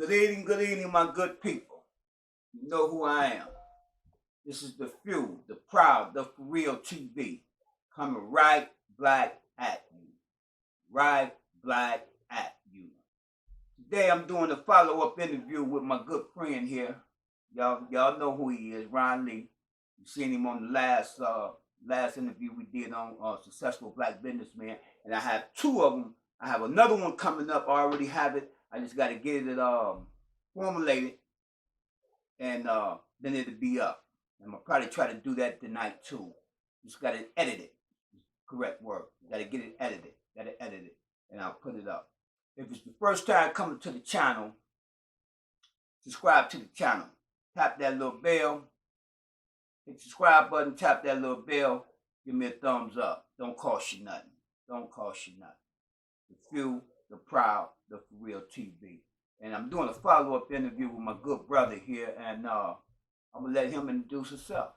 Good evening, my good people. You know who I am. This is the few, the proud, the for real TV, coming right black at you. Right black at you. Today I'm doing a follow-up interview with my good friend here. Y'all know who he is, Ron Lee. You seen him on the last interview we did on Successful Black Businessman, and I have two of them. I have another one coming up. I already have it. I just got to get it formulated, and then it'll be up. I'm gonna probably try to do that tonight too. Just got to edit it. Correct word. Got to get it edited. Got to edit it, and I'll put it up. If it's the first time coming to the channel, subscribe to the channel. Tap that little bell. Hit the subscribe button. Tap that little bell. Give me a thumbs up. Don't cost you nothing. Don't cost you nothing. The few, the proud, the for real TV. And I'm doing a follow-up interview with my good brother here, and I'm gonna let him introduce himself.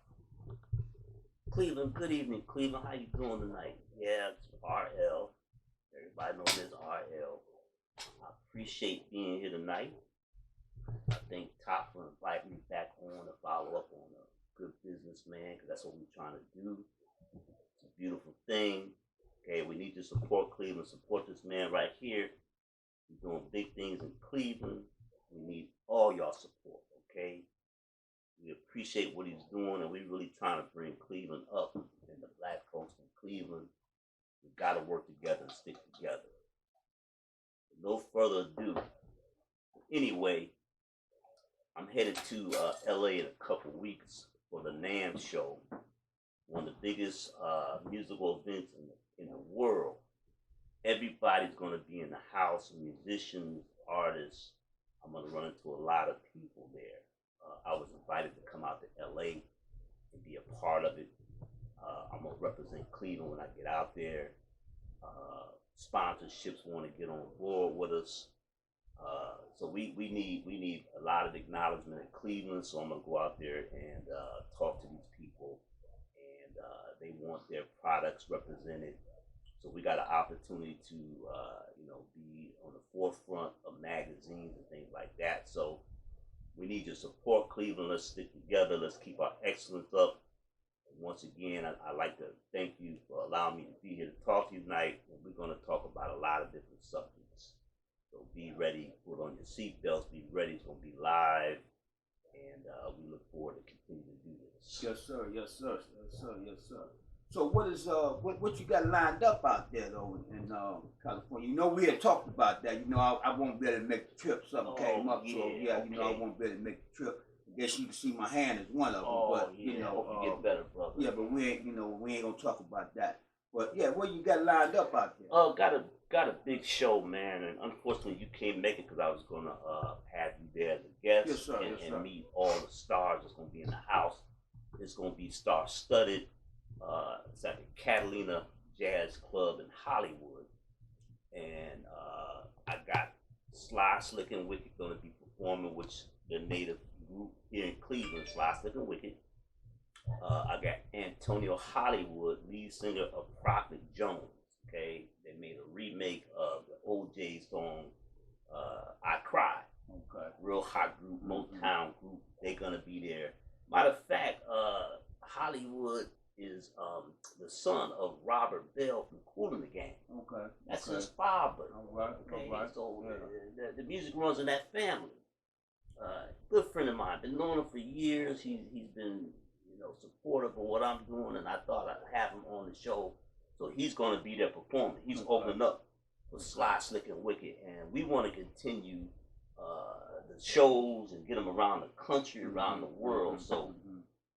Cleveland, good evening, Cleveland. How you doing tonight? Yeah, it's RL. Everybody knows me as RL. I appreciate being here tonight. I thank Top for inviting me back on to follow up on a good businessman, because that's what we're trying to do. It's a beautiful thing. Okay, we need to support Cleveland, support this man right here. He's doing big things in Cleveland. We need all y'all support, okay? We appreciate what he's doing, and we're really trying to bring Cleveland up, and the black folks in Cleveland. We got to work together and stick together. No further ado. Anyway, I'm headed to LA in a couple weeks for the NAMM show, one of the biggest musical events in the world. Everybody's going to be in the house, musicians, artists. I'm going to run into a lot of people there. I was invited to come out to LA and be a part of it. I'm going to represent Cleveland when I get out there. Sponsorships want to get on board with us. So we need a lot of acknowledgement in Cleveland. So I'm going to go out there and talk to these people. And they want their products represented. So we got an opportunity to, be on the forefront of magazines and things like that. So we need your support, Cleveland. Let's stick together. Let's keep our excellence up. And once again, I'd like to thank you for allowing me to be here to talk to you tonight. And we're going to talk about a lot of different subjects. So be ready. Put on your seatbelts. Be ready. It's going to be live. And we look forward to continue to do this. Yes, sir. Yes, sir. Yes, sir. Yes, sir. So what is what you got lined up out there though in California? You know, we had talked about that. You know, I won't be able to make the trip. Something came up, so yeah, okay. I won't be able to make the trip. I guess you can see my hand is one of them. But hope you get better, brother. Yeah, but we ain't gonna talk about that. But yeah, what you got lined up out there? Got a big show, man, and unfortunately you can't make it because I was gonna have you there as a guest. Yes, sir. And meet all the stars that's gonna be in the house. It's gonna be star-studded. It's at the Catalina Jazz Club in Hollywood, and I got Sly, Slick, and Wicked going to be performing, which the native group here in Cleveland, Sly, Slick, and Wicked. I got Antonio Hollywood, lead singer of Prophet Jones. Okay, they made a remake of the OJ song "I Cry." Okay, real hot group, Motown group. They're gonna be there. Matter of fact, Hollywood is the son of Robert Bell from Kool and the Gang. Okay. That's his father. All right. Okay. All right. So the music runs in that family. Good friend of mine. Been knowing him for years. He's been supportive of what I'm doing, and I thought I'd have him on the show. So he's going to be there performing. He's opening up for Sly, Slick, and Wicked, and we want to continue the shows and get them around the country, around the world. So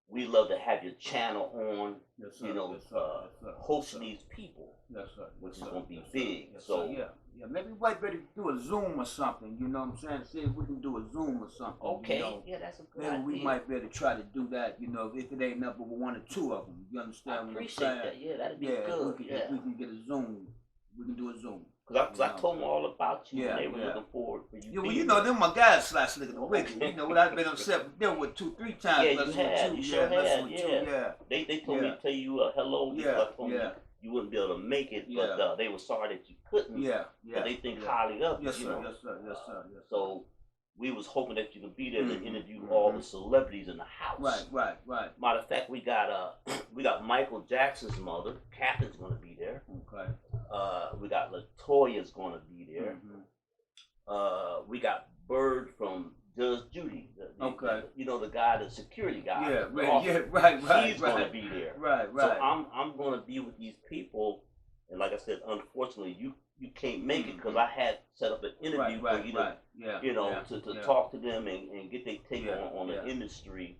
we love to have your channel on, yes, sir. hosting these people, yes, sir. which is going to be big. Yes, so yeah, maybe we might better do a Zoom or something. You know what I'm saying? See if we can do a Zoom or something. Okay, yeah, that's a good idea. Maybe we might be able to try to do that. If it ain't nothing but one or two of them. You understand what I'm saying? That. Yeah, that'd be good. If we can get a Zoom, we can do a Zoom. Because I told them all about you, and they were looking forward for you. Yeah, well, them my guys, Sly, Slick, and Wicked. What I've been upset with them with 2-3 times. Yeah, you had. You sure had. Yeah. They told me to tell you hello. Yeah. You wouldn't be able to make it, but they were sorry that you couldn't. Yeah. But they think highly of you. Yes, sir. Yes, sir. So we was hoping that you could be there to interview Mm-hmm. all the celebrities in the house. Right. Matter of fact, we got Michael Jackson's mother, Catherine's gonna be there. Okay. We got Latoya's gonna be there. Mm-hmm. We got Bird from Judge Judy. Okay. The guy, the security guy. Yeah, right. right. He's gonna be there. Right. So I'm gonna be with these people, and like I said, unfortunately, you can't make it because I had set up an interview for you to talk to them and get their take on the industry.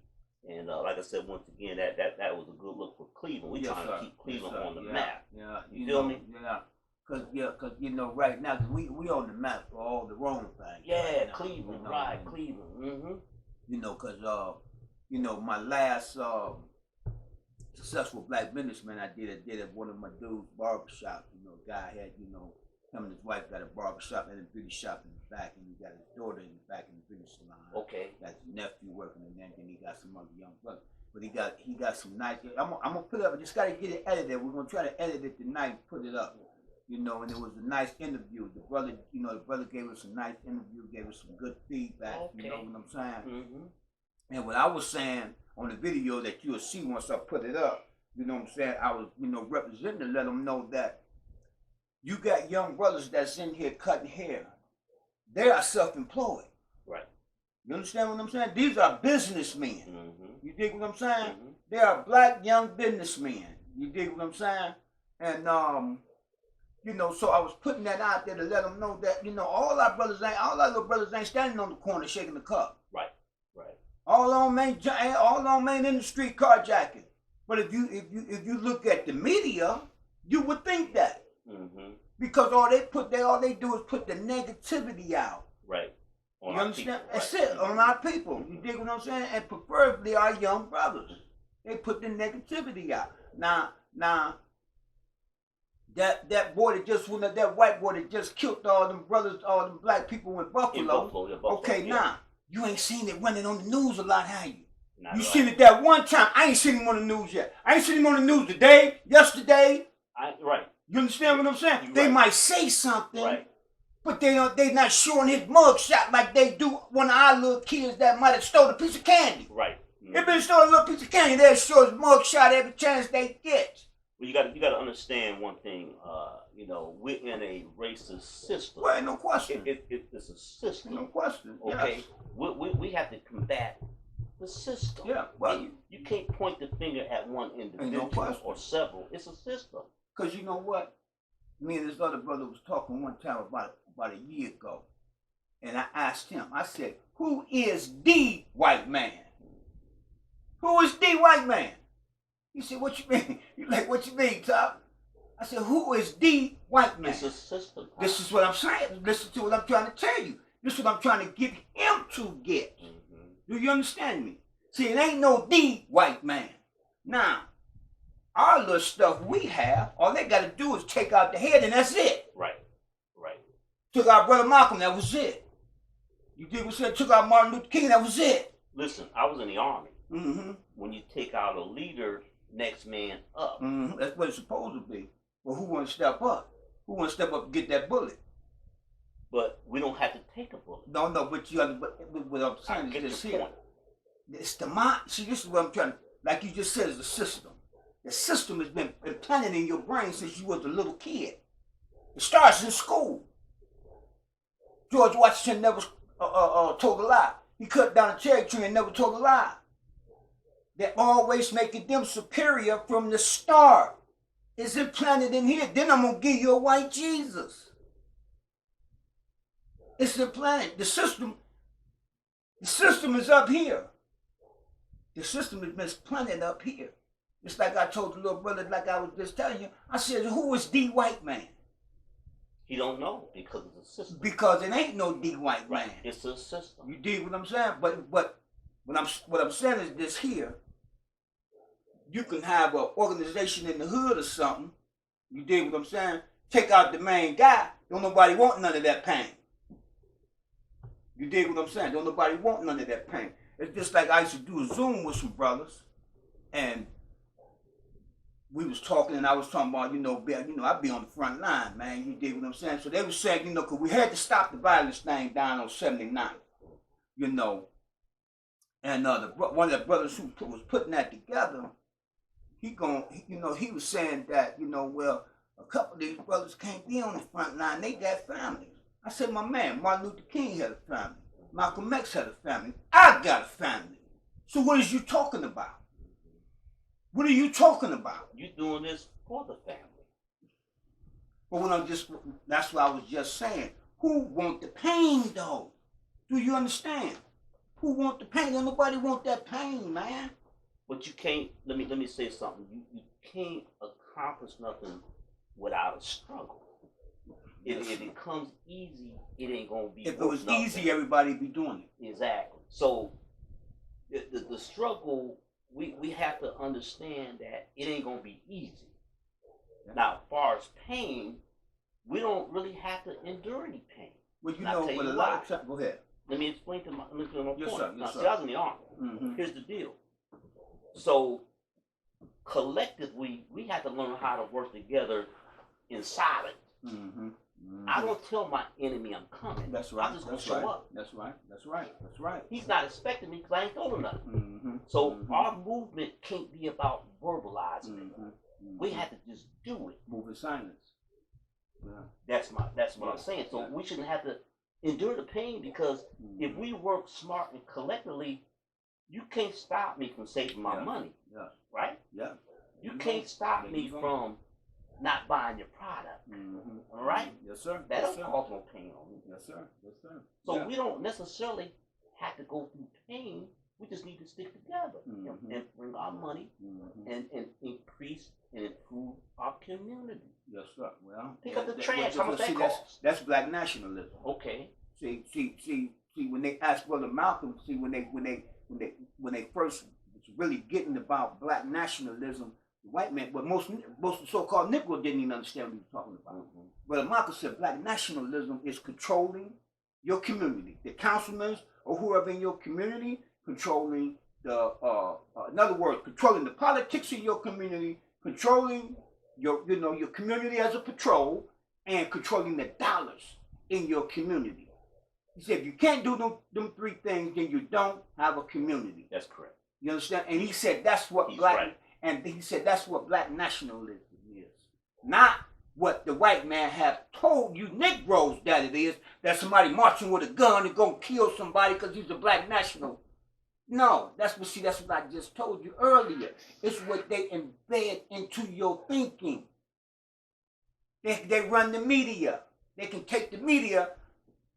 And like I said, once again, that was a good look for Cleveland. We trying to keep Cleveland on the map. Yeah, you feel me? Yeah. Cause right now, cause we on the map for all the wrong things. Yeah, right now, Cleveland, Cleveland. Mm-hmm. Cause my last successful black businessman I did at one of my dudes' barbershop. Guy had him and his wife got a barbershop and a beauty shop in the back, and he got his daughter in the back in the beauty salon. Okay. Got his nephew working in there, and he got some other young brothers. But he got some nice. I'm gonna put it up. I just gotta get it edited. We're gonna try to edit it tonight and put it up. And it was a nice interview. The brother gave us a nice interview, gave us some good feedback. Okay. You know what I'm saying? Mm-hmm. And what I was saying on the video that you'll see once I put it up, you know what I'm saying? I was, representing to let them know that you got young brothers that's in here cutting hair. They are self-employed. Right. You understand what I'm saying? These are businessmen. Mm-hmm. You dig what I'm saying? Mm-hmm. They are black young businessmen. You dig what I'm saying? And so I was putting that out there to let them know that all our little brothers ain't standing on the corner shaking the cup. Right. All on main in the street carjacking. But if you look at the media, you would think that. Mm-hmm. Because all they do is put the negativity out. Right. You understand? That's it, on our people. You dig what I'm saying? And preferably our young brothers. They put the negativity out. Now that boy that white boy that just killed all them brothers, all them black people in Buffalo. Okay, now you ain't seen it running on the news a lot, have you? You seen it that one time. I ain't seen him on the news yet. I ain't seen him on the news today, yesterday. Right. You understand what I'm saying? You're they right. might say something, right. But they not showing his mug shot like they do one of our little kids that might have stole a piece of candy. Right. Mm-hmm. If they stole a little piece of candy, they'll show his mug shot every chance they get. Well, you got to understand one thing. We're in a racist system. Well, no question. It's a system. No question. Okay. Yes. We have to combat the system. Yeah. Well, you can't point the finger at one individual or several. It's a system. Because you know what? Me and this other brother was talking one time about a year ago. And I asked him, I said, who is the white man? Who is the white man? He said, what you mean? He's like, what you mean, Top? I said, who is the white man? It's a system. This is what I'm saying. Listen to what I'm trying to tell you. This is what I'm trying to get him to get. Mm-hmm. Do you understand me? See, it ain't no the white man. Now, our little stuff we have, all they got to do is take out the head and that's it. Right. Took out Brother Malcolm, that was it. You did what said, took out Martin Luther King, that was it. Listen, I was in the Army. Mm-hmm. When you take out a leader, next man up. Mm-hmm. That's what it's supposed to be. Well, who want to step up? Who want to step up and get that bullet? But we don't have to take a bullet. No, but what I'm saying is this here. It's the mind. See, this is what I'm trying to, like you just said, it's a system. The system has been implanted in your brain since you was a little kid. It starts in school. George Washington never told a lie. He cut down a cherry tree and never told a lie. They're always making them superior from the start. It's implanted in here. Then I'm going to give you a white Jesus. It's implanted. The system is up here. The system has been planted up here. It's like I told the little brother, like I was just telling you. I said, who is the white man? He don't know because it's a system. Because it ain't no the white man. It's a system. You dig what I'm saying? But what I'm saying is this here. You can have an organization in the hood or something. You dig what I'm saying? Take out the main guy. Don't nobody want none of that pain. You dig what I'm saying? Don't nobody want none of that pain. It's just like I used to do a Zoom with some brothers, and we was talking, and I was talking about, I'd be on the front line, man. You dig what I'm saying? So they were saying, because we had to stop the violence thing down on 79th. you know. And one of the brothers who was putting that together, he was saying that, well, a couple of these brothers can't be on the front line. They got families. I said, my man, Martin Luther King had a family. Malcolm X had a family. I got a family. So what is you talking about? What are you talking about? You doing this for the family. But that's what I was just saying. Who want the pain though? Do you understand? Who want the pain? Don't nobody want that pain, man. But you can't, let me say something. You can't accomplish nothing without a struggle. If it comes easy, it ain't gonna be. If it was easy, everybody'd be doing it. Exactly. So the struggle, we have to understand that it ain't gonna be easy. Yeah. Now, as far as pain, we don't really have to endure any pain. Well, but a lot of times, go ahead. Let me explain to my point. Yes, sir. Now, see, I was in the Army. Mm-hmm. Here's the deal. So, collectively, we have to learn how to work together in silence. Mm-hmm. Mm-hmm. I don't tell my enemy I'm coming. That's right. I just gonna show up. That's right. That's right. That's right. He's not expecting me because I ain't told him nothing. Mm-hmm. So our movement can't be about verbalizing it. Mm-hmm. We have to just do it. Move in silence. Yeah. That's what I'm saying. So we shouldn't have to endure the pain because if we work smart and collectively, you can't stop me from saving my money. Yeah. Right? Yeah. You can't stop me from not buying your product. Mm-hmm. All right? Yes, sir. That don't cause no pain on me. Yes, sir. Yes, sir. So we don't necessarily have to go through pain. We just need to stick together and bring our money and increase and improve our community. Yes, sir. Well, pick up the trash. How much that costs? That's black nationalism. Okay. See, when they asked Brother Malcolm, when they first was really getting about black nationalism, the white man, but most of the so-called Negro didn't even understand what he was talking about. Mm-hmm. Brother Malcolm said black nationalism is controlling your community, the councilmen or whoever in your community, controlling the, in other words, controlling the politics of your community, controlling your community as a patrol, and controlling the dollars in your community. He said, if you can't do them three things, then you don't have a community. That's correct. You understand? And he said that's what that's what black nationalism is. Not what the white man have told you Negroes that it is, that somebody marching with a gun and gonna kill somebody because he's a black national. No, that's what I just told you earlier. It's what they embed into your thinking. They run the media. They can take the media.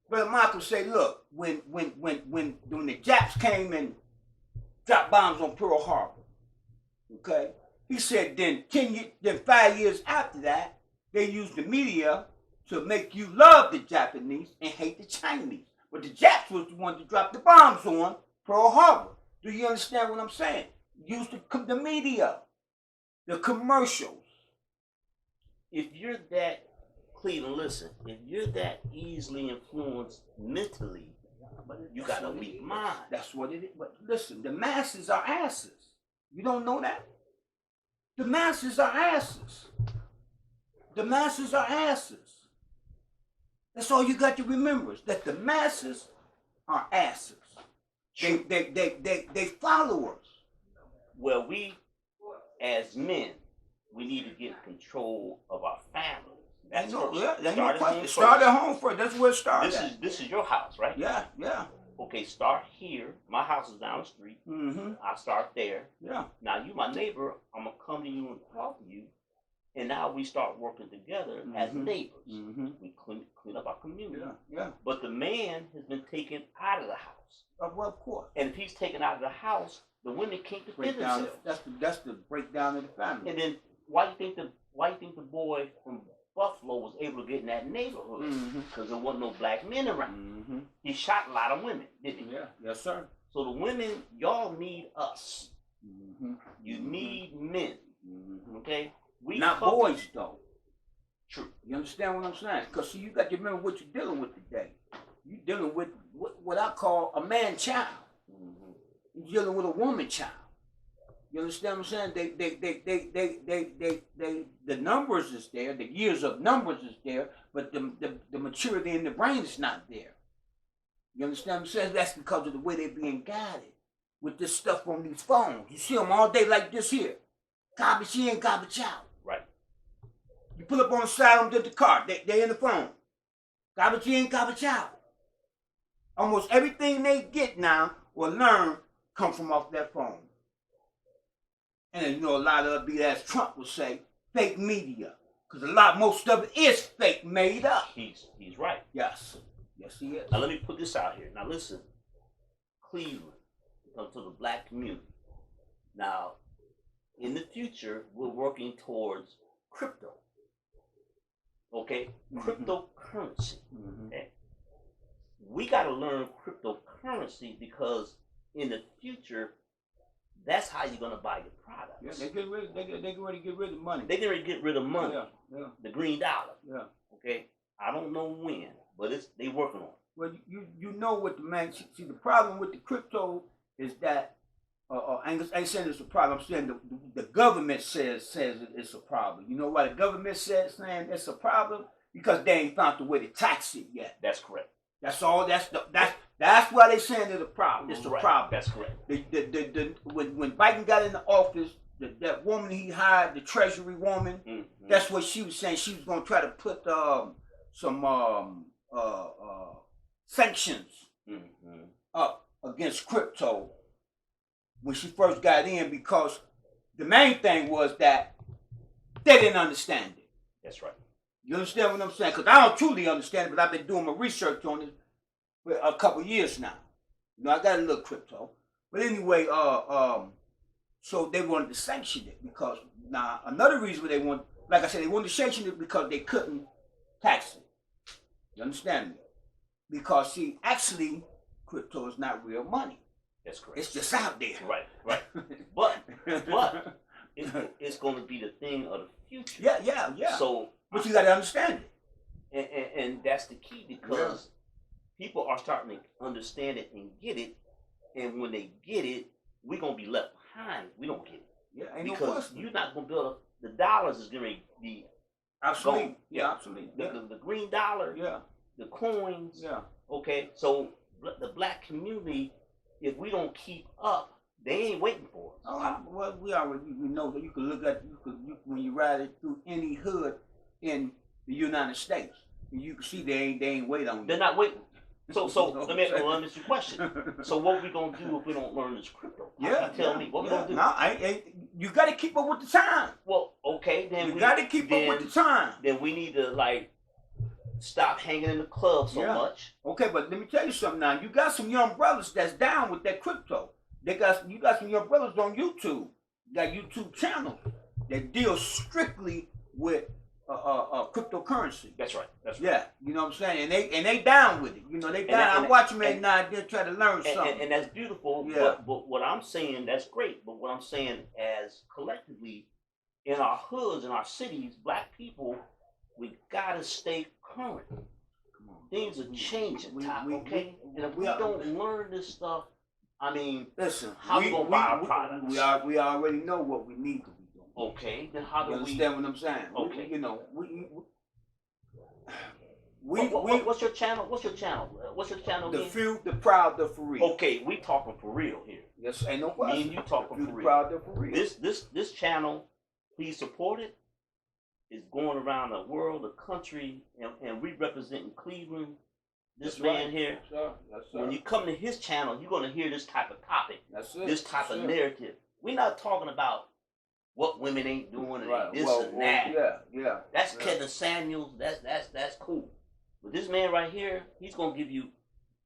Brother Michael say, look, when the Japs came and dropped bombs on Pearl Harbor, okay? He said then 5 years after that, they used the media to make you love the Japanese and hate the Chinese. But the Japs was the one to drop the bombs on Pearl Harbor. Do you understand what I'm saying? Use the media, the commercials. If you're that, Cleveland, listen, if you're that easily influenced mentally, you got a weak mind. That's what it is. But listen, the masses are asses. You don't know that? The masses are asses. The masses are asses. That's all you got to remember, is that the masses are asses. They followers. Well, we, as men, we need to get control of our families. That's Start at home first. That's where it starts. This is your house, right? Yeah. Okay, start here. My house is down the street. Mm-hmm. I start there. Yeah. Now you, my neighbor, I'm gonna come to you and talk to you, and now we start working together as neighbors. Mm-hmm. We clean up our community. Yeah. But the man has been taken out of the house. Well, of course. And if he's taken out of the house, the women can't defend themselves. That's the breakdown of the family. And then why you think the boy from Buffalo was able to get in that neighborhood? Because there wasn't no black men around. Mm-hmm. He shot a lot of women, didn't he? Yeah. Yes, sir. So the women, y'all need us. Mm-hmm. You need men. Mm-hmm. Okay? Not boys, though. True. You understand what I'm saying? Because you got to remember what you're dealing with today. You're dealing with what I call a man-child. Mm-hmm. You're dealing with a woman-child. You understand what I'm saying? The numbers is there, the years of numbers is there, but the maturity in the brain is not there. You understand what I'm saying? That's because of the way they're being guided with this stuff on these phones. You see them all day like this here. Garbage in, garbage out. Right. You pull up on the side of the car, they in the phone. Garbage in, garbage out. Almost everything they get now or learn come from off that phone. And then, you know, a lot of it be, as Trump would say, fake media. Because most of it is fake, made up. He's right. Yes. Yes, he is. Now let me put this out here. Now listen, Cleveland, come to the black community. Now, in the future, we're working towards crypto. Okay? Cryptocurrency. Okay? We got to learn cryptocurrency because in the future, that's how you're going to buy your products. Yeah, they get ready to get rid of money. They're going to get rid of money. Yeah. The green dollar. Yeah. Okay? I don't know when, but they working on it. Well, you know what the man, see the problem with the crypto is that, I ain't saying it's a problem, I'm saying the government says it's a problem. You know why the government saying it's a problem? Because they ain't found the way to tax it yet. That's correct. That's all. That's why they saying it's a problem. It's a problem. That's correct. When Biden got into office, that woman he hired, the Treasury woman, that's what she was saying. She was going to try to put some sanctions up against crypto when she first got in, because the main thing was that they didn't understand it. That's right. You understand what I'm saying? Because I don't truly understand it, but I've been doing my research on it for a couple years now. You know, I got a little crypto. But anyway, so they wanted to sanction it because, now, another reason they want, like I said, they wanted to sanction it because they couldn't tax it. You understand me? Because, see, actually, crypto is not real money. That's correct. It's just out there. Right. But it's going to be the thing of the future. Yeah. So, but you got to understand it. And that's the key, because people are starting to understand it and get it. And when they get it, we're going to be left behind. We don't get it. Yeah, ain't because no question. You're not going to build the dollars is going to be absolutely gone. Yeah, absolutely. The green dollar. Yeah. The coins. Yeah. Okay, so the black community, if we don't keep up, they ain't waiting for us. Well, we know that you can look at when you ride it through any hood in the United States, you can see they ain't waiting on you. They're not waiting. So let me ask you a question. So what we gonna do if we don't learn this crypto? Tell me what we gonna do. No, you got to keep up with the time. Well, okay, then you got to keep up with the time. Then we need to stop hanging in the club so much. Okay, but let me tell you something now. You got some young brothers that's down with that crypto. You got some young brothers on YouTube. You got YouTube channels that deal strictly with cryptocurrency. That's right. Yeah, you know what I'm saying? And they down with it. You know, they down. I watch them every now and then try to learn something. And that's beautiful. Yeah. But what I'm saying, that's great. But what I'm saying, as collectively in our hoods, in our cities, black people, we gotta stay current. Come on, things are changing, okay? And if we don't learn this stuff, I mean, listen, how we gonna buy our products? We already know what we need to be doing. Okay, then how do we understand what I'm saying? Okay, what's your channel? What's your channel? The Few, the Proud, the For Real. Okay, we talking for real here. Yes, ain't no question. Me and you talking for real. Proud, the For Real. This channel, please support it. It's going around the world, the country, and we representing Cleveland. This man here. Yes, sir. When you come to his channel, you're gonna hear this type of topic. That's it. This type of narrative. We're not talking about what women ain't doing and this and that. Yeah. That's Kevin Samuels. That's cool. But this man right here, he's gonna give you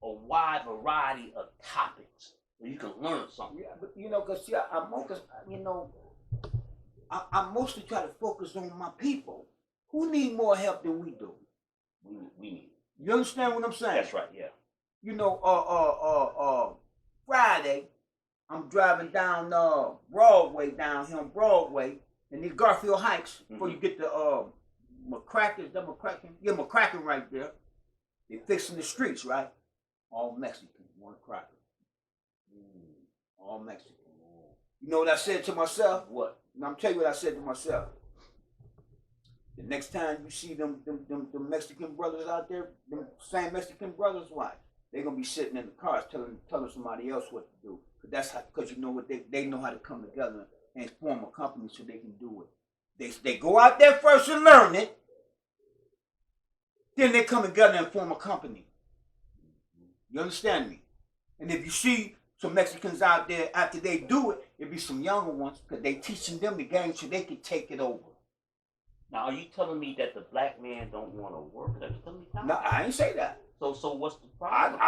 a wide variety of topics so you can learn something. Yeah, but cause I mostly try to focus on my people who need more help than we do. We need it. You understand what I'm saying? That's right. Yeah. Friday, I'm driving down Broadway, down here on Broadway, in the Garfield Heights, before you get to McCracken. Is that McCracken? Yeah, McCracken right there. They fixing the streets, right? All Mexican, one cracker. All Mexican. You know what I said to myself? What? I'm tell you what I said to myself. The next time you see them Mexican brothers out there, them same Mexican brothers, watch. they're gonna be sitting in the cars telling somebody else what to do. Because you know what, they know how to come together and form a company so they can do it. They go out there first and learn it, then they come together and form a company. You understand me? And if you see some Mexicans out there after they do it, it'll be some younger ones because they teaching them the game so they can take it over. Now, are you telling me that the black man don't want to work? Are you telling me that? No, I ain't say that. So what's the problem?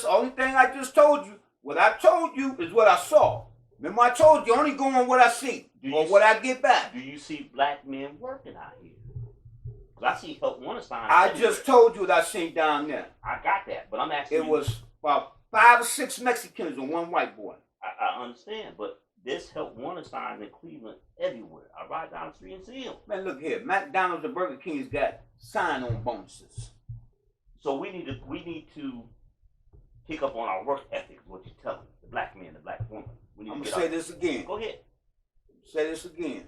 Only thing I just told you, what I told you is what I saw. Remember I told you, only go on what I see or what I get back. Do you see black men working out here? Because I see help want to sign. I just told you what I seen down there. I got that, but I'm asking It was about 5 or 6 Mexicans and 1 white boy. I understand, but this help want to sign in Cleveland everywhere. I ride down the street and see them. Man, look here. McDonald's and Burger King's got sign-on bonuses. So we need to pick up on our work ethic, what you're telling me. The black man, the black woman. I'm going to say this again. Go ahead. Say this again.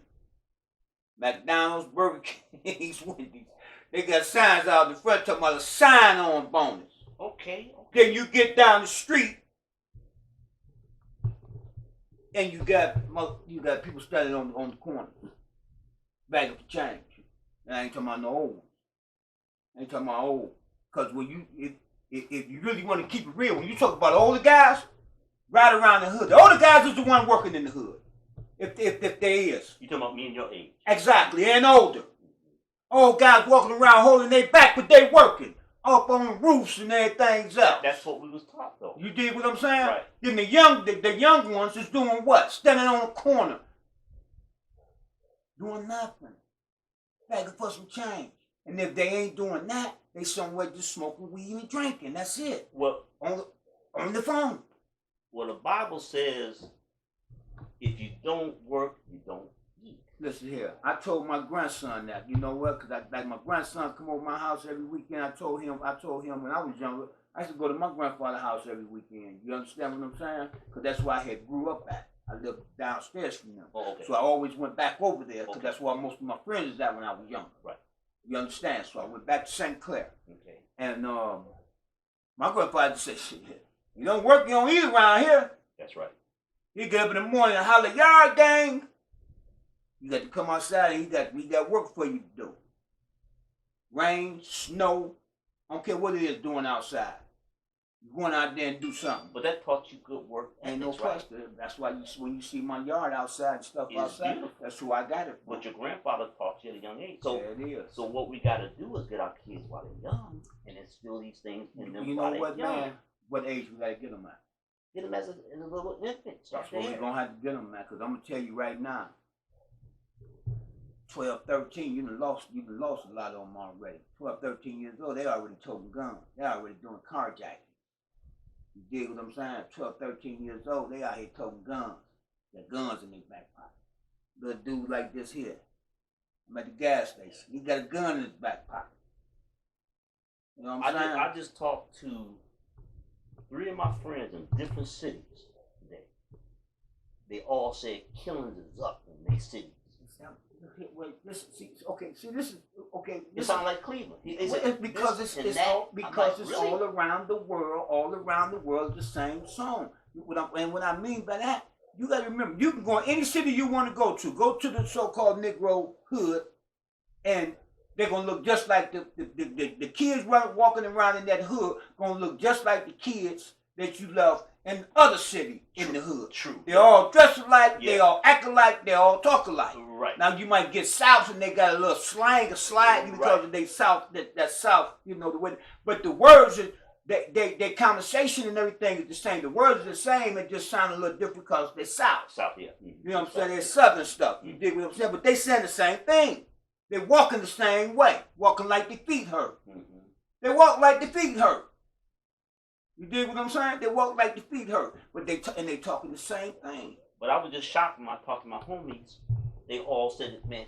McDonald's, Burger King's, Wendy's. They got signs out the front talking about a sign-on bonus. Okay. Then you get down the street and you got people standing on the corner begging for change. And I ain't talking about no old ones. I ain't talking about old. Because when if you really want to keep it real, when you talk about older guys, right around the hood, the older guys is the one working in the hood. If there is. You talking about me and your age? Exactly, and older. Old guys walking around holding their back, but they working. Up on roofs and everything else. That's what we was taught, though. You dig what I'm saying? Right. Then the young ones is doing what? Standing on a corner. Doing nothing. Begging for some change. And if they ain't doing that, they somewhere just smoking weed and drinking. That's it. Well, on the phone. Well, the Bible says, if you don't work, you don't eat. Listen here, I told my grandson that. You know what? Because like my grandson come over my house every weekend. I told him when I was younger, I used to go to my grandfather's house every weekend. You understand what I'm saying? Because that's where I had grew up at. I lived downstairs from them. Oh, okay. So I always went back over there because that's where most of my friends was at when I was younger. Right. You understand? So I went back to St. Clair. Okay. And my grandfather said, shit, you don't work, you don't eat around here. That's right. He get up in the morning and holler, yard gang. You got to come outside and we got work for you to do. Rain, snow, I don't care what it is doing outside. You going out there and do something. But that taught you good work. Ain't no question. Right. That's why when you see my yard outside and stuff outside, beautiful. That's who I got it from. But your grandfather taught you at a young age. So yeah, it is. So what we got to do is get our kids while they're young and instill these things in them. You know what, man? What age we got to get them at? Get them as a little infant. That's what we're going to have to get them at. Because I'm going to tell you right now, 12, 13, you done lost a lot of them already. 12, 13 years old, they already toting guns. They already doing carjacking. You dig what I'm saying? 12, 13 years old, they out here toting guns. Got guns in their back pocket. Little dude like this here. I'm at the gas station. He got a gun in his back pocket. You know what I'm saying? I just talked to 3 of my friends in different cities today. They all said killings is up in their cities. Wait, listen, this is okay. It sounds like Cleveland. Because it's all around the world, the same song. And what I mean by that, you got to remember, you can go in any city you want to go to the so-called Negro hood, and they're gonna look just like the kids walking around in that hood. Gonna look just like the kids that you love in other city in the hood. True. They all dress alike, they all act alike, they all talk alike. Right. Now you might get South and they got a little slang, a slide because of they South, that South, you know the way. But the words, their conversation and everything is the same. The words are the same, it just sound a little different because they're South. South, yeah. You know what I'm saying? They're Southern stuff. You dig what I'm saying? But they saying the same thing. They walking the same way, walking like their feet hurt. Mm-hmm. They walk like their feet hurt. You dig what I'm saying? They walk like their feet hurt, but they talking the same thing. But I was just shocked when I talked to my homies. They all said, man,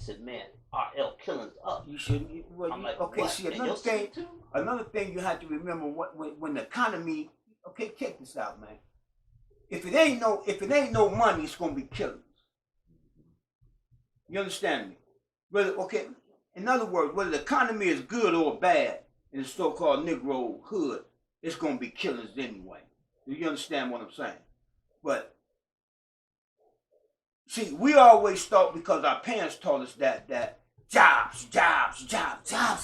RL killings up. You shouldn't. I'm like, okay, see, another thing you have to remember when the economy. Okay, check this out, man. If it ain't no money, it's gonna be killings. You understand me? In other words, whether the economy is good or bad in the so-called Negro hood, it's gonna be killers anyway. Do you understand what I'm saying? But see, we always thought because our parents taught us that jobs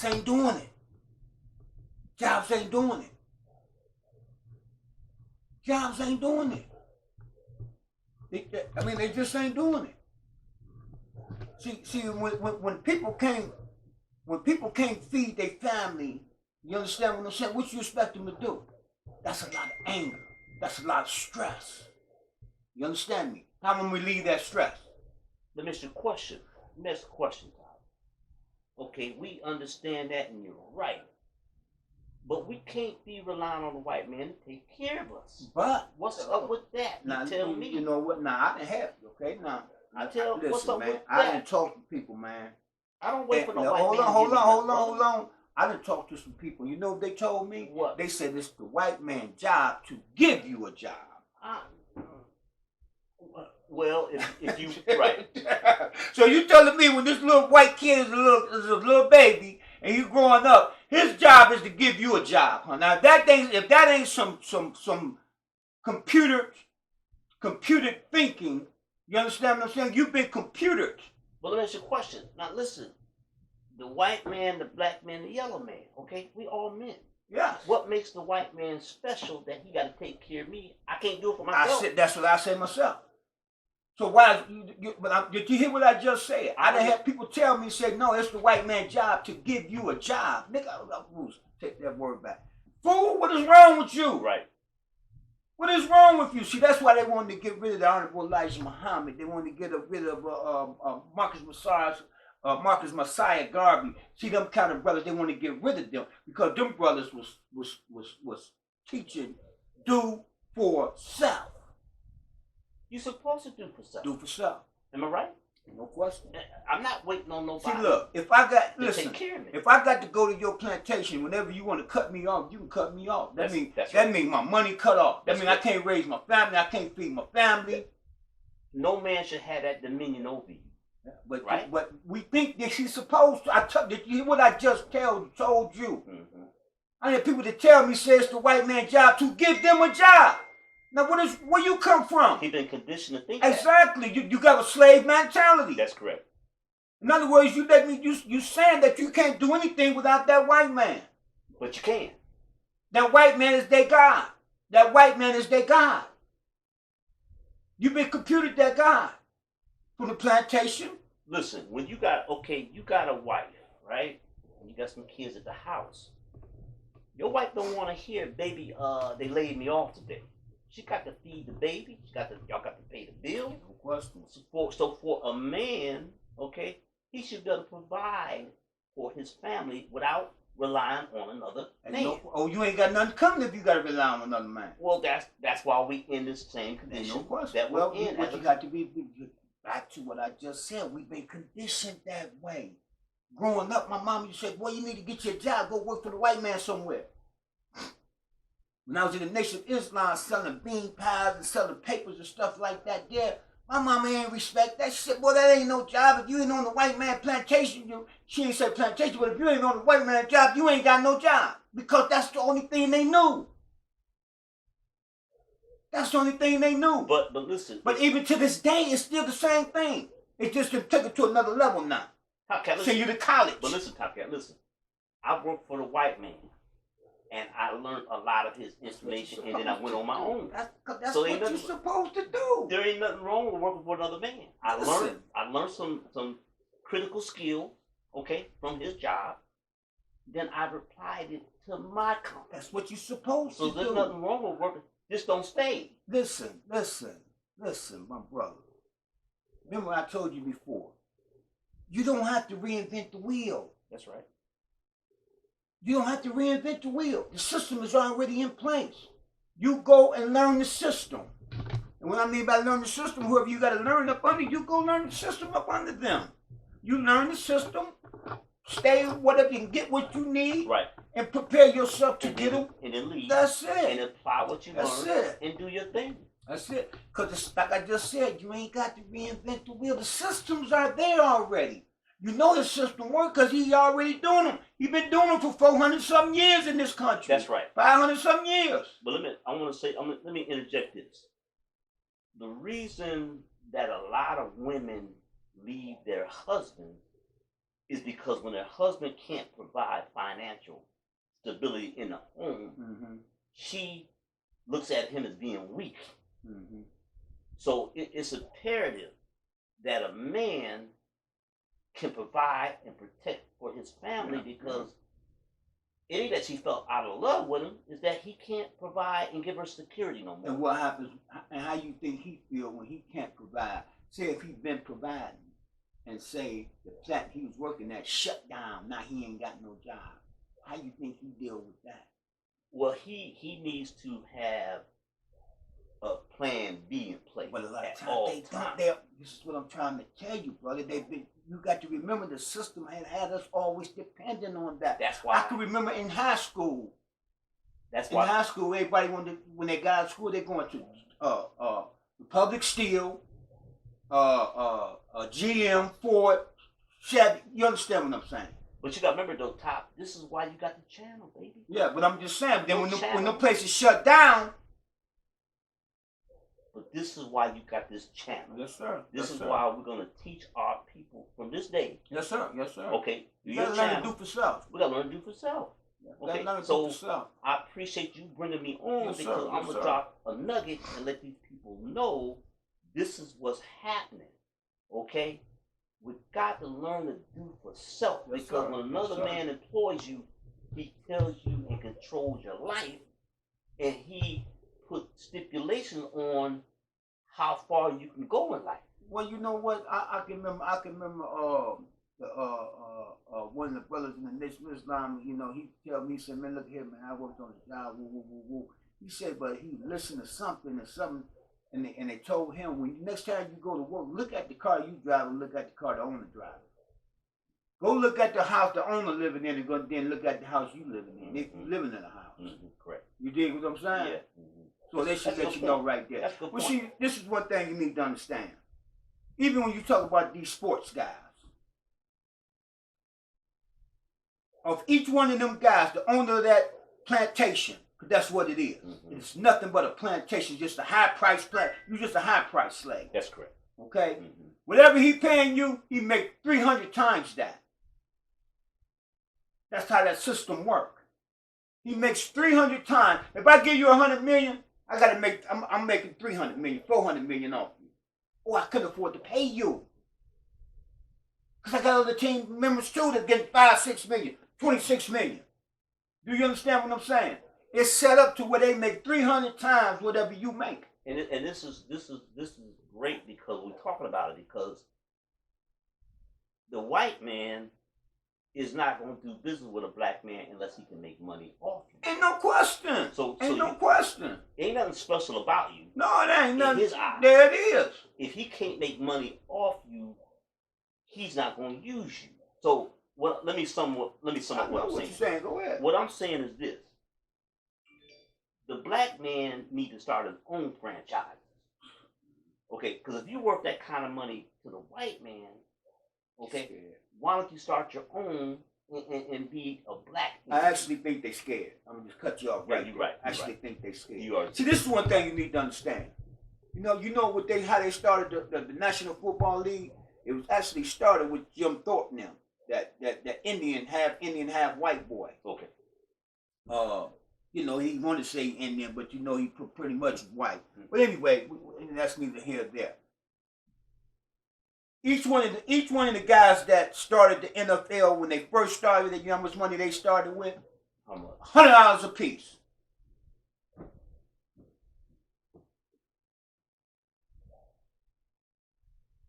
ain't doing it. Jobs ain't doing it. Jobs ain't doing it. They just ain't doing it. See, when people can't feed their family, you understand what I'm saying? What you expect them to do? That's a lot of anger. That's a lot of stress. You understand me? How can we relieve that stress? Let me ask you a question. Okay, we understand that and you're right. But we can't be relying on the white man to take care of us. But what's up with that? Now, tell me. You know what? Now, I didn't have you, okay? Now, listen, what's up man, with I that? didn't talk to people, man. I don't wait for no white hold man. Hold on. I didn't talk to some people. You know what they told me? What? They said it's the white man's job to give you a job. Well, if you right. So you telling me when this little white kid is a little baby and you growing up, his job is to give you a job, huh? Now if that ain't some computer thinking, you understand what I'm saying? You've been computered. Well, let me ask you a question. Now listen, the white man, the black man, the yellow man. Okay, we all men. Yeah. What makes the white man special that he got to take care of me? I can't do it for myself. That's what I say myself. So why? Did you hear what I just said? I done had people tell me, say, no, it's the white man's job to give you a job. Nigga, take that word back. Fool, what is wrong with you? Right. What is wrong with you? See, that's why they wanted to get rid of the Honorable Elijah Muhammad. They wanted to get rid of Marcus Messiah Garvey. See, them kind of brothers, they want to get rid of them because them brothers was teaching do for self. You're supposed to do for self. Do for self. Am I right? No question. I'm not waiting on nobody. See, look, if I got to go to your plantation, whenever you want to cut me off, you can cut me off. That means my money cut off. That means I can't raise my family. I can't feed my family. No man should have that dominion over you. But right? But we think that she's supposed to. Did you hear what I just told you? Mm-hmm. I had people that tell me, say it's the white man's job to give them a job. Now, where you come from? He's been conditioned to think exactly. You got a slave mentality. That's correct. In other words, you saying that you can't do anything without that white man. But you can. That white man is their God. That white man is their God. You've been computed that God. From the plantation. Listen, when you got a wife, right? And you got some kids at the house. Your wife don't want to hear, baby, they laid me off today. She got to feed the baby. Y'all got to pay the bill. No question. So for a man, okay, he should be able to provide for his family without relying on another man. You ain't got nothing coming if you got to rely on another man. Well, that's why we in this same condition. No question. That we're in. What you got to be back to what I just said. We've been conditioned that way. Growing up, my mom used to say, "Boy, you need to get your job. Go work for the white man somewhere." When I was in the Nation of Islam selling bean pies and selling papers and stuff like that, my mama ain't respect that. She said, boy, that ain't no job. If you ain't on the white man plantation, she ain't say plantation, but if you ain't on the white man job, you ain't got no job. Because that's the only thing they knew. That's the only thing they knew. But listen. But even to this day, it's still the same thing. It just took it to another level now. Send you to college. But listen, Topcat, listen. I worked for the white man. And I learned a lot of his information, and then I went on my own. That's so what you're supposed to do. There ain't nothing wrong with working for another man. I learned some critical skill, okay, from his job. Then I applied it to my company. That's what you're supposed to do. So there's nothing wrong with working. Just don't stay. Listen, my brother. Remember I told you before. You don't have to reinvent the wheel. That's right. You don't have to reinvent the wheel. The system is already in place. You go and learn the system. And what I mean by learn the system, whoever you got to learn up under, you go learn the system up under them. You learn the system, stay whatever you can get what you need, right, and prepare yourself to get them. And then leave. That's it. And apply what you learn. And do your thing. That's it. Because like I just said, you ain't got to reinvent the wheel. The systems are there already. You know the system works because he already doing them. He been doing them for 400-something years in this country. That's right. 500-something years. But let me interject this. The reason that a lot of women leave their husbands is because when their husband can't provide financial stability in the home, she looks at him as being weak. So it's imperative that a man can provide and protect for his family, because it ain't that she fell out of love with him, is that he can't provide and give her security no more. And what happens, and how you think he feel when he can't provide? Say if he's been providing, and say the plant he was working at shut down, now he ain't got no job. How you think he deal with that? Well, he needs to have a plan B in place. But a lot of times this is what I'm trying to tell you, brother. You got to remember the system had us always dependent on that. That's why I can remember in high school. That's why in high school, everybody when they got out of school, they going to Republic Steel, GM, Ford, Chevy. You understand what I'm saying? But you got to remember though, Top. This is why you got the channel, baby. Yeah, but I'm just saying. Then when the places shut down. But this is why you got this channel. Yes, sir. This is why we're going to teach our people from this day. Yes, sir. Yes, sir. Okay. You got to learn to do for self. We got to learn to do for self. Okay. So I appreciate you bringing me on, because I'm going to drop a nugget and let these people know this is what's happening. Okay. We got to learn to do for self, because when another man employs you, he tells you and controls your life, and he put stipulation on how far you can go in life. Well, you know what? I can remember. One of the brothers in the Nation of Islam. You know, he tell me, he said, "Man, look here, man. I worked on a job. Woo, woo, woo, woo." He said, but he listened to something, and they told him, when next time you go to work, look at the car you drive and look at the car the owner drives. Go look at the house the owner living in, and go then look at the house you living in. If you living in a house, correct. You dig what I'm saying? Yeah. So they should let you know right there. Well, see, this is one thing you need to understand. Even when you talk about these sports guys, of each one of them guys, the owner of that plantation, because that's what it is. It's nothing but a plantation, just a high price plant. You're just a high price slave. That's correct. Okay? Whatever he paying you, he make 300 times that. That's how that system works. He makes 300 times. If I give you 100 million, I gotta make. I'm making 300 million, 400 million off you. Oh, I couldn't afford to pay you, because I got other team members too that get 5, 6 million, 26 million. Do you understand what I'm saying? It's set up to where they make 300 times whatever you make. And this is great, because we're talking about it, because the white man is not going to do business with a black man unless he can make money off you. Ain't no question. Ain't no question. Ain't nothing special about you. No, it ain't nothing. In his eyes. There it is. If he can't make money off you, he's not going to use you. So, let me sum up what I'm saying. What you saying? Go ahead. What I'm saying is this: the black man needs to start his own franchise. Okay, because if you work that kind of money to the white man, okay, why don't you start your own and be a black man? I actually think they're scared. I'm going to just cut you off right. You're right. I actually think they're scared. You are. See, this is one thing you need to understand. You know how they started the National Football League? It was actually started with Jim Thorpe now, that Indian, half white boy. Okay. You know, he wanted to say Indian, but you know he pretty much white. But anyway, that's neither here nor there. Each one of the guys that started the NFL when they first started, you know how much money they started with? How much? $100 a piece.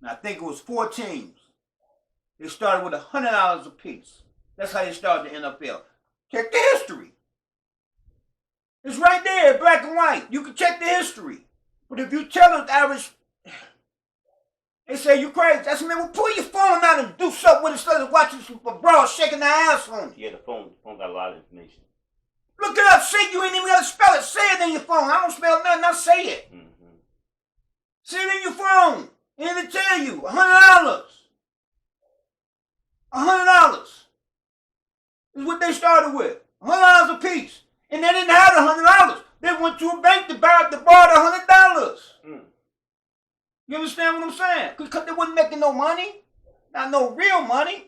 Now, I think it was 4 teams. They started with $100 a piece. That's how they started the NFL. Check the history. It's right there, black and white. You can check the history. But if you tell an average, they say you crazy. I said, man, well, pull your phone out and do something with it instead of watching some bras shaking their ass on it. Yeah, the phone got a lot of information. Look it up. See, you ain't even got to spell it. Say it in your phone. I don't spell nothing. I say it. See it in your phone. And it'll tell you $100. $100 is what they started with. $100 a piece. And they didn't have $100. They went to a bank to borrow $100. You understand what I'm saying? Because they wasn't making no money. Not no real money.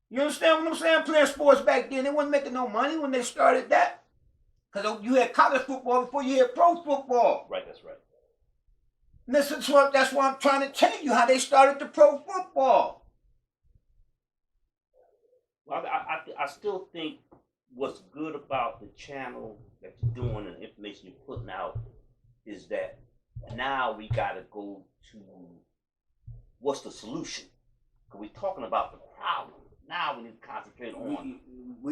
You understand what I'm saying? Playing sports back then, they wasn't making no money when they started that. Because you had college football before you had pro football. Right, that's right. And that's why I'm trying to tell you how they started the pro football. Well, I still think what's good about the channel that you're doing and the information you're putting out is that now we got to go to what's the solution. Because we're talking about the problem. Now we need to concentrate on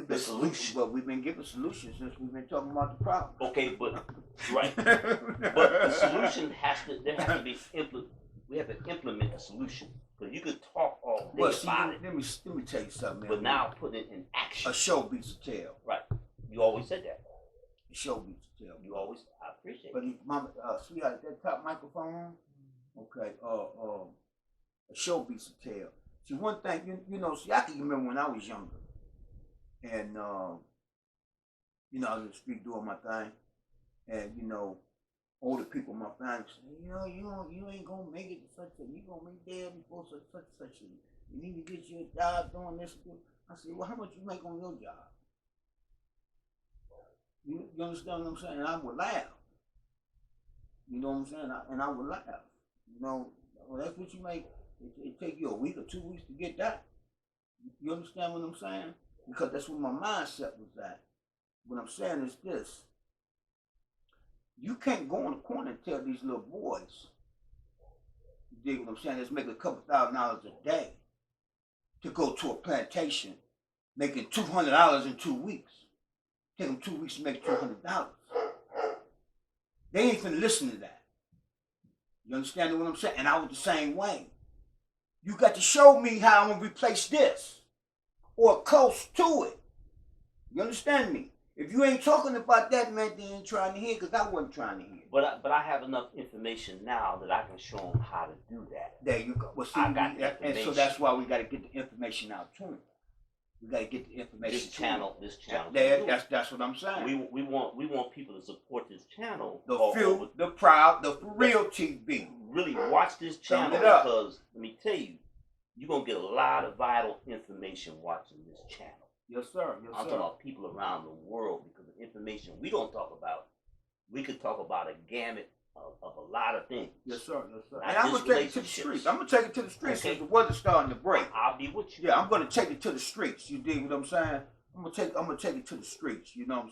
the solution. But we've been giving solutions since we've been talking about the problem. Okay, but right. But the solution we have to implement the solution. Because you could talk all day about it. Let me tell you something, man. But now put it in action. A show beats a tale. Right. You always said that. A show beats a tale. You always, I appreciate but it. But mama, sweetheart, that top microphone. Okay. A show beats a tale. See, one thing, see, I can remember when I was younger, and I was in the street doing my thing, and older people in my family say, you ain't gonna make it to such a, you gonna make there before such a, you need to get you a job doing this. I said, well, how much you make on your job? You understand what I'm saying? And I would laugh. You know what I'm saying? And I would laugh. Well, that's what you make. It take you a week or 2 weeks to get that. You understand what I'm saying? Because that's where my mindset was at. What I'm saying is this. You can't go in the corner and tell these little boys, you dig what I'm saying, let's make a couple $1,000 a day to go to a plantation making $200 in 2 weeks. Take them 2 weeks to make $200. They ain't finna listen to that. You understand what I'm saying? And I was the same way. You got to show me how I'm going to replace this or close to it. You understand me? If you ain't talking about that, man, they ain't trying to hear because I wasn't trying to hear. But I have enough information now that I can show them how to do that. There you go. Well, see, and so that's why we got to get the information out to them. We got to get the information. This channel. That's what I'm saying. We want people to support this channel. The few, the proud, the for real TV. Really watch this channel because let me tell you, you're gonna get a lot of vital information watching this channel. Yes, sir. Yes, I'm talking about people around the world because the information we don't talk about, we could talk about a gamut of a lot of things. Yes, sir. Yes, sir. And I'm gonna take it to the streets. I'm gonna take it to the streets because the weather's starting to break. I'll be with you. Yeah, I'm gonna take it to the streets. You dig what I'm saying? I'm gonna take it to the streets. You know what I'm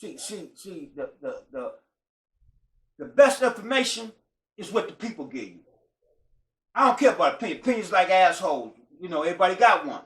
saying? See, the best information is what the people give you. I don't care about opinions. Opinions like assholes. Everybody got one.